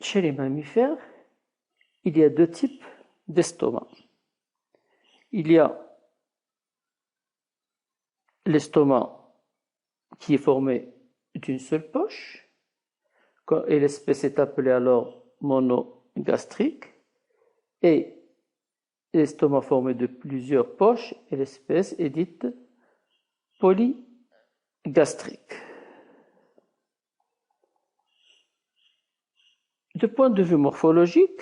chez les mammifères, il y a deux types d'estomac. Il y a l'estomac qui est formé d'une seule poche, et l'espèce est appelée alors monogastrique, et l'estomac formé de plusieurs poches, et l'espèce est dite polygastrique. De point de vue morphologique,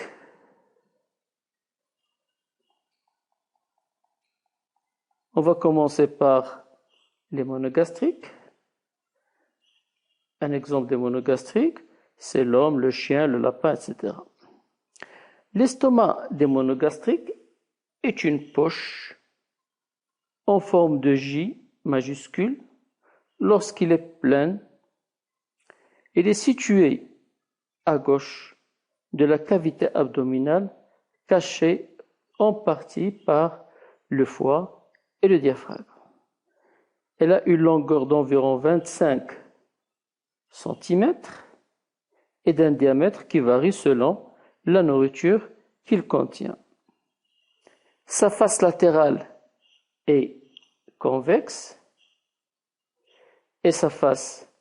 on va commencer par les monogastriques. Un exemple des monogastriques, c'est l'homme, le chien, le lapin, etc. L'estomac des monogastriques est une poche en forme de J majuscule. Lorsqu'il est plein, il est situé à gauche de la cavité abdominale, cachée en partie par le foie et le diaphragme. Elle a une longueur d'environ 25 cm et d'un diamètre qui varie selon la nourriture qu'il contient. Sa face latérale est convexe et sa face,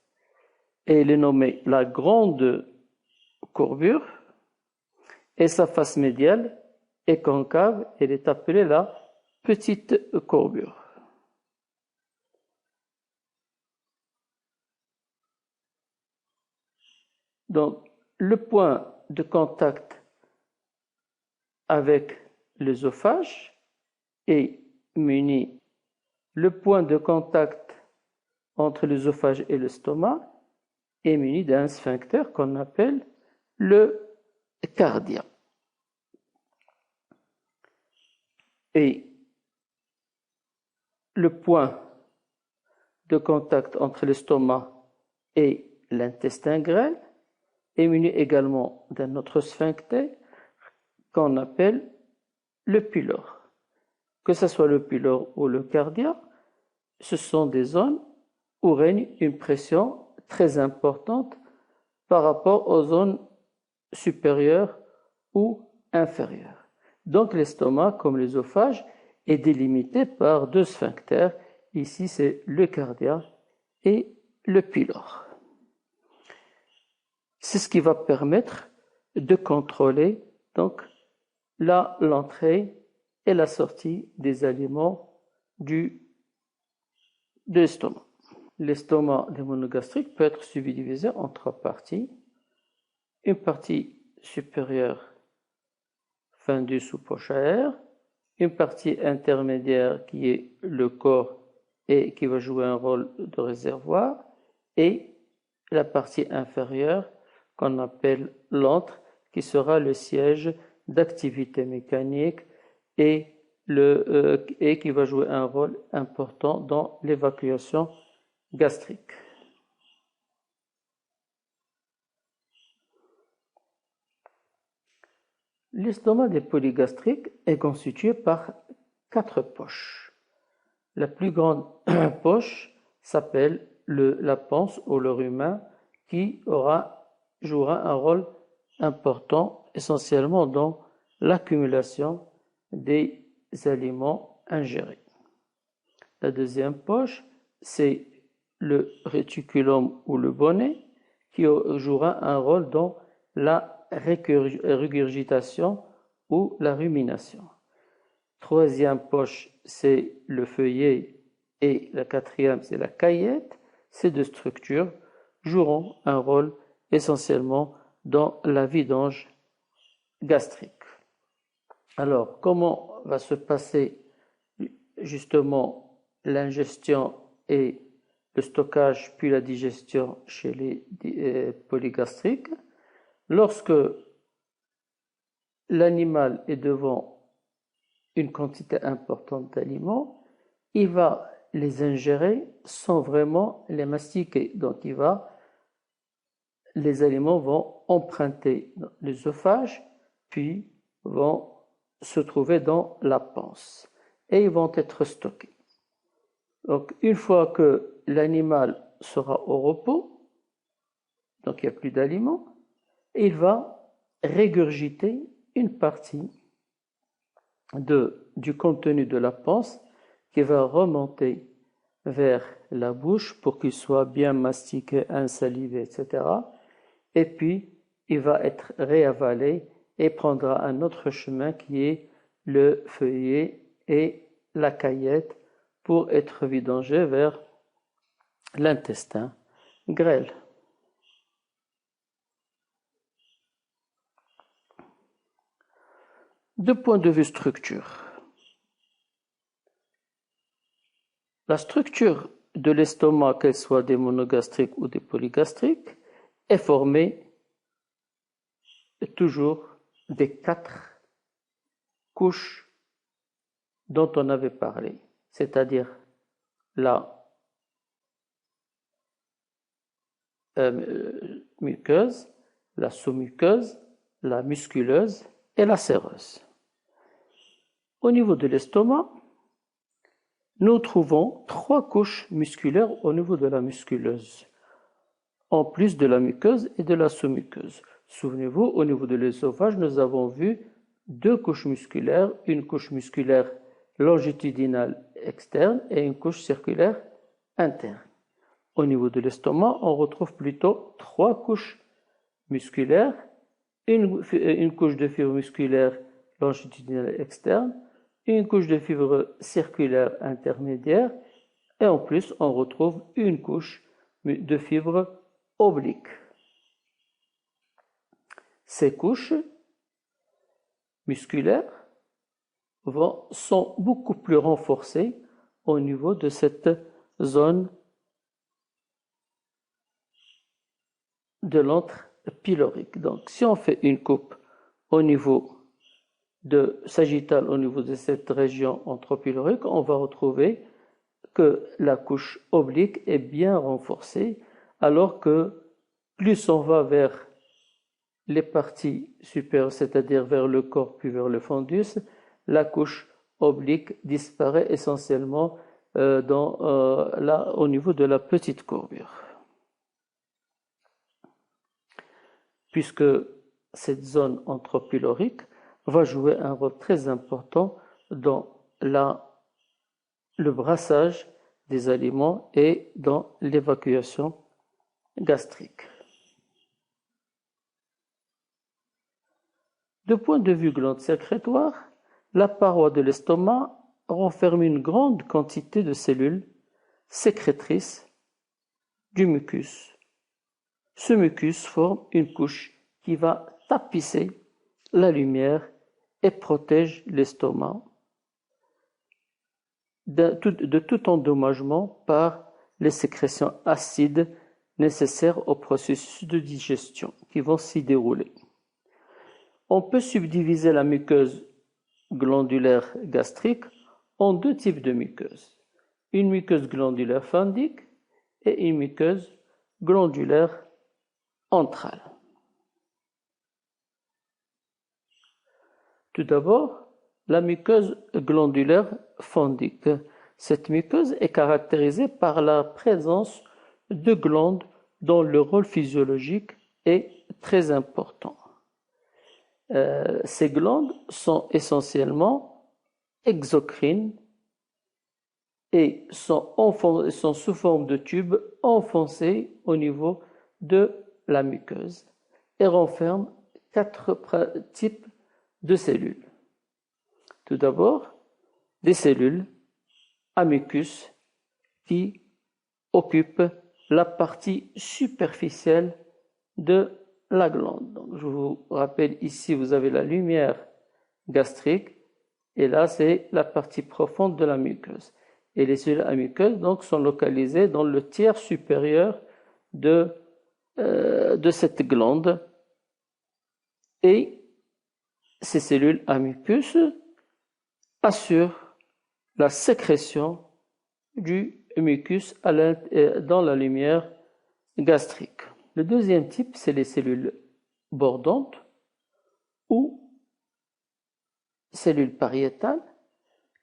elle est nommée la grande courbure, et sa face médiale est concave, elle est appelée la petite courbure. Donc, le point de contact avec l'œsophage est muni. Le point de contact entre l'œsophage et l'estomac est muni d'un sphincter qu'on appelle le cardia. Et le point de contact entre l'estomac et l'intestin grêle est muni également d'un autre sphincter qu'on appelle le pylore. Que ce soit le pylore ou le cardia, ce sont des zones où règne une pression très importante par rapport aux zones supérieures ou inférieures. Donc l'estomac, comme l'œsophage, est délimité par deux sphincters. Ici, c'est le cardia et le pylore. C'est ce qui va permettre de contrôler donc l'entrée et la sortie des aliments de l'estomac. L'estomac des monogastriques peut être subdivisé en trois parties. Une partie supérieure fendue sous poche à air, une partie intermédiaire qui est le corps et qui va jouer un rôle de réservoir, et la partie inférieure qu'on appelle l'antre, qui sera le siège d'activité mécanique et qui va jouer un rôle important dans l'évacuation gastrique. L'estomac des polygastriques est constitué par 4 poches. La plus grande poche s'appelle la panse ou le rumen, qui jouera un rôle important essentiellement dans l'accumulation des aliments ingérés. La deuxième poche, c'est le réticulum ou le bonnet, qui jouera un rôle dans la régurgitation ou la rumination. Troisième poche, c'est le feuillet, et la quatrième, c'est la caillette. Ces deux structures joueront un rôle essentiellement dans la vidange gastrique. Alors, comment va se passer justement l'ingestion et le stockage puis la digestion chez les polygastriques? Lorsque l'animal est devant une quantité importante d'aliments, il va les ingérer sans vraiment les mastiquer. Donc les aliments vont emprunter l'œsophage, puis vont se trouver dans la panse et ils vont être stockés. Donc une fois que l'animal sera au repos, donc il n'y a plus d'aliments, il va régurgiter une partie du contenu de la panse qui va remonter vers la bouche pour qu'il soit bien mastiqué, insalivé, etc. Et puis, il va être réavalé et prendra un autre chemin qui est le feuillet et la caillette pour être vidangé vers l'intestin grêle. De point de vue structure, la structure de l'estomac, qu'elle soit des monogastriques ou des polygastriques, est formée toujours des 4 couches dont on avait parlé, c'est-à-dire la muqueuse, la sous-muqueuse, la musculeuse et la séreuse. Au niveau de l'estomac, nous trouvons 3 couches musculaires au niveau de la musculeuse, en plus de la muqueuse et de la sous-muqueuse. Souvenez-vous, au niveau de l'œsophage, nous avons vu 2 couches musculaires, une couche musculaire longitudinale externe et une couche circulaire interne. Au niveau de l'estomac, on retrouve plutôt 3 couches musculaires, une couche de fibre musculaire longitudinale externe, une couche de fibre circulaire intermédiaire, et en plus, on retrouve une couche de fibre oblique. Ces couches musculaires sont beaucoup plus renforcées au niveau de cette zone de l'antre pylorique. Donc, si on fait une coupe au niveau sagittal, au niveau de cette région anthropylorique, on va retrouver que la couche oblique est bien renforcée, alors que plus on va vers les parties supérieures, c'est-à-dire vers le corps puis vers le fundus, la couche oblique disparaît essentiellement au niveau de la petite courbure. Puisque cette zone anthropylorique va jouer un rôle très important dans le brassage des aliments et dans l'évacuation gastrique. De point de vue glande sécrétoire, la paroi de l'estomac renferme une grande quantité de cellules sécrétrices du mucus. Ce mucus forme une couche qui va tapisser la lumière et protège l'estomac de tout endommagement par les sécrétions acides nécessaires au processus de digestion qui vont s'y dérouler. On peut subdiviser la muqueuse glandulaire gastrique en 2 types de muqueuses. Une muqueuse glandulaire fundique et une muqueuse glandulaire antrale. Tout d'abord, la muqueuse glandulaire fundique. Cette muqueuse est caractérisée par la présence de glandes dont le rôle physiologique est très important. Ces glandes sont essentiellement exocrines et sont sous forme de tubes enfoncés au niveau de la muqueuse et renferment 4 types de cellules. Tout d'abord, des cellules à mucus qui occupent la partie superficielle de la glande. Donc, je vous rappelle ici, vous avez la lumière gastrique et là, c'est la partie profonde de la muqueuse. Et les cellules à muqueuse donc, sont localisées dans le tiers supérieur de cette glande. Et ces cellules à mucus assurent la sécrétion du mucus dans la lumière gastrique. Le deuxième type, c'est les cellules bordantes ou cellules pariétales,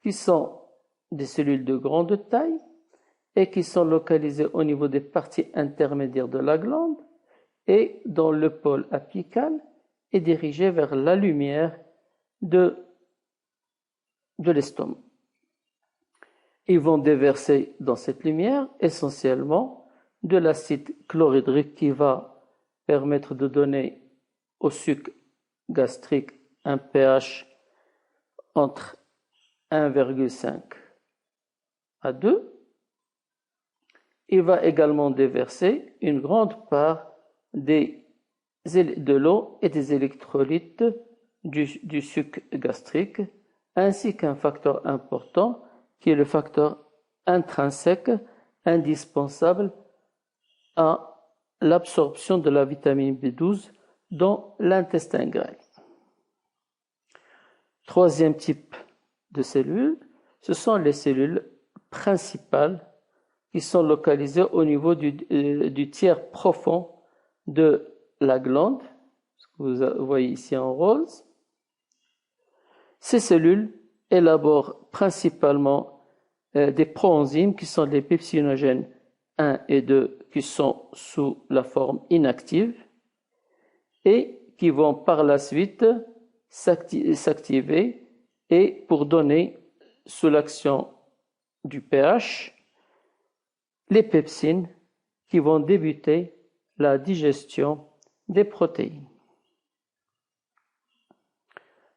qui sont des cellules de grande taille et qui sont localisées au niveau des parties intermédiaires de la glande et dans le pôle apical est dirigée vers la lumière de l'estomac. Ils vont déverser dans cette lumière essentiellement de l'acide chlorhydrique qui va permettre de donner au suc gastrique un pH entre 1,5 à 2. Il va également déverser une grande part de l'eau et des électrolytes du suc gastrique, ainsi qu'un facteur important qui est le facteur intrinsèque indispensable à l'absorption de la vitamine B12 dans l'intestin grêle. Troisième type de cellules, ce sont les cellules principales qui sont localisées au niveau du tiers profond de la glande, ce que vous voyez ici en rose. Ces cellules élaborent principalement des proenzymes qui sont les pepsinogènes 1 et 2 qui sont sous la forme inactive et qui vont par la suite s'activer et pour donner sous l'action du pH les pepsines qui vont débuter la digestion des protéines.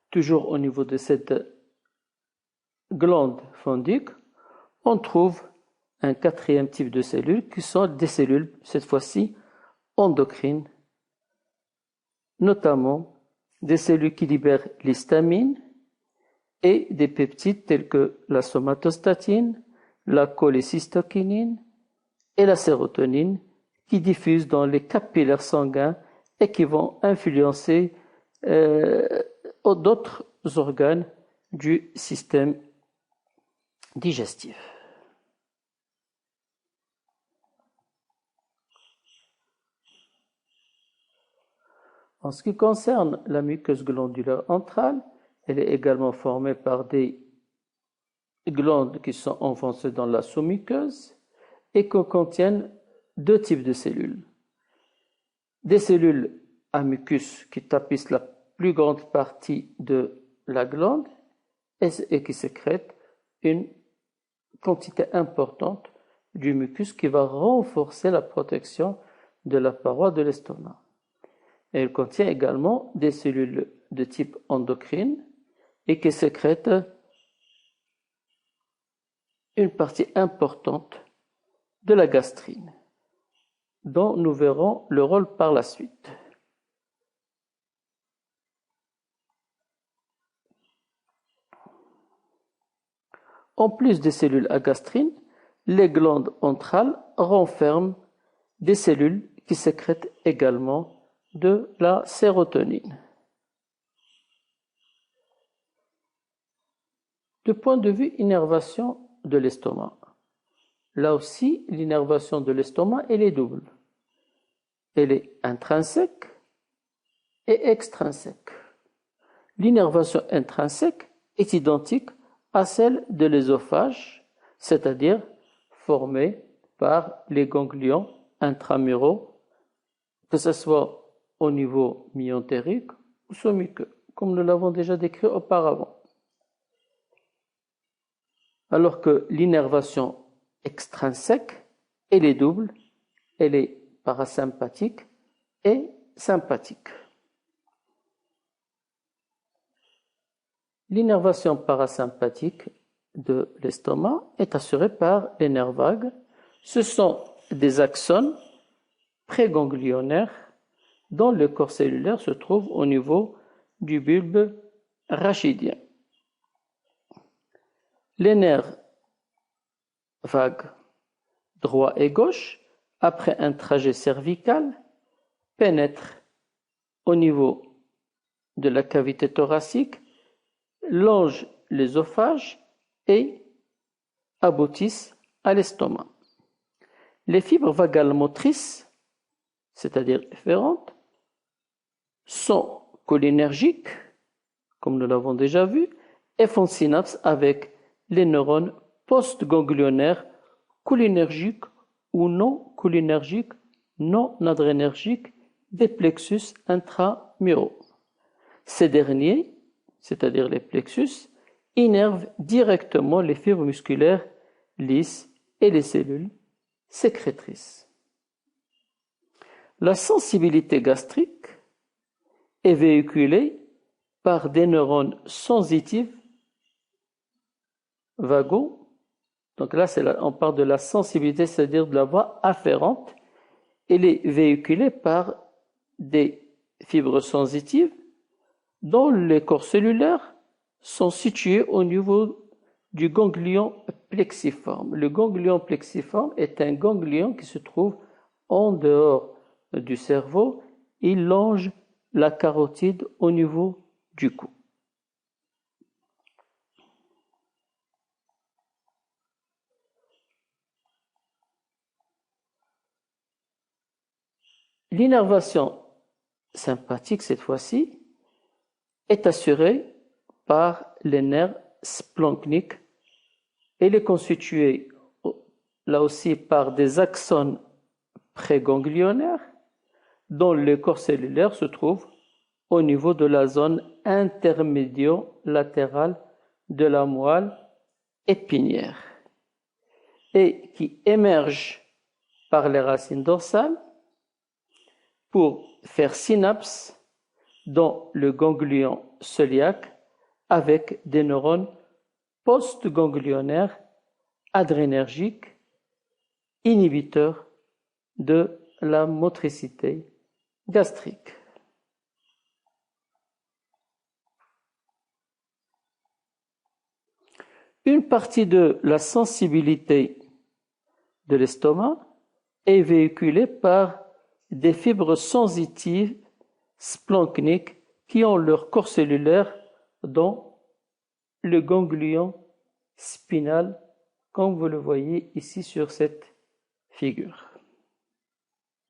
Toujours au niveau de cette glande fondique, on trouve un quatrième type de cellules qui sont des cellules, cette fois-ci, endocrines, notamment des cellules qui libèrent l'histamine et des peptides tels que la somatostatine, la cholécystokinine et la sérotonine qui diffusent dans les capillaires sanguins et qui vont influencer d'autres organes du système digestif. En ce qui concerne la muqueuse glandulaire antrale, elle est également formée par des glandes qui sont enfoncées dans la sous-muqueuse et qui contiennent deux types de cellules. Des cellules à mucus qui tapissent la plus grande partie de la glande et qui sécrètent une quantité importante du mucus qui va renforcer la protection de la paroi de l'estomac. Elle contient également des cellules de type endocrine et qui sécrètent une partie importante de la gastrine, dont nous verrons le rôle par la suite. En plus des cellules à gastrine, les glandes antrales renferment des cellules qui sécrètent également de la sérotonine. Du point de vue innervation de l'estomac, là aussi, l'innervation de l'estomac, elle est double. Elle est intrinsèque et extrinsèque. L'innervation intrinsèque est identique à celle de l'œsophage, c'est-à-dire formée par les ganglions intramuraux, que ce soit au niveau myentérique ou sous-muqueux, comme nous l'avons déjà décrit auparavant. Alors que l'innervation extrinsèque, elle est double, elle est parasympathique et sympathique. L'innervation parasympathique de l'estomac est assurée par les nerfs vagues. Ce sont des axones préganglionnaires dont le corps cellulaire se trouve au niveau du bulbe rachidien. Les nerfs vagues droit et gauche, après un trajet cervical, pénètrent au niveau de la cavité thoracique, longent l'œsophage et aboutissent à l'estomac. Les fibres vagales motrices, c'est-à-dire efférentes, sont cholinergiques, comme nous l'avons déjà vu, et font synapse avec les neurones postganglionnaires cholinergiques ou non cholinergiques, non adrénergiques des plexus intramuraux. Ces derniers, c'est-à-dire les plexus, innervent directement les fibres musculaires lisses et les cellules sécrétrices. La sensibilité gastrique est véhiculée par des neurones sensitifs vagaux. Donc là, on parle de la sensibilité, c'est-à-dire de la voie afférente. Elle est véhiculée par des fibres sensitives dont les corps cellulaires sont situés au niveau du ganglion plexiforme. Le ganglion plexiforme est un ganglion qui se trouve en dehors du cerveau. Il longe la carotide au niveau du cou. L'innervation sympathique, cette fois-ci, est assurée par les nerfs splanchniques. Elle est constituée, là aussi, par des axones préganglionnaires dont le corps cellulaire se trouve au niveau de la zone intermédio-latérale de la moelle épinière et qui émerge par les racines dorsales pour faire synapse dans le ganglion cœliaque avec des neurones postganglionnaires adrénergiques inhibiteurs de la motricité gastrique. Une partie de la sensibilité de l'estomac est véhiculée par des fibres sensitives splanchniques qui ont leur corps cellulaire dans le ganglion spinal, comme vous le voyez ici sur cette figure.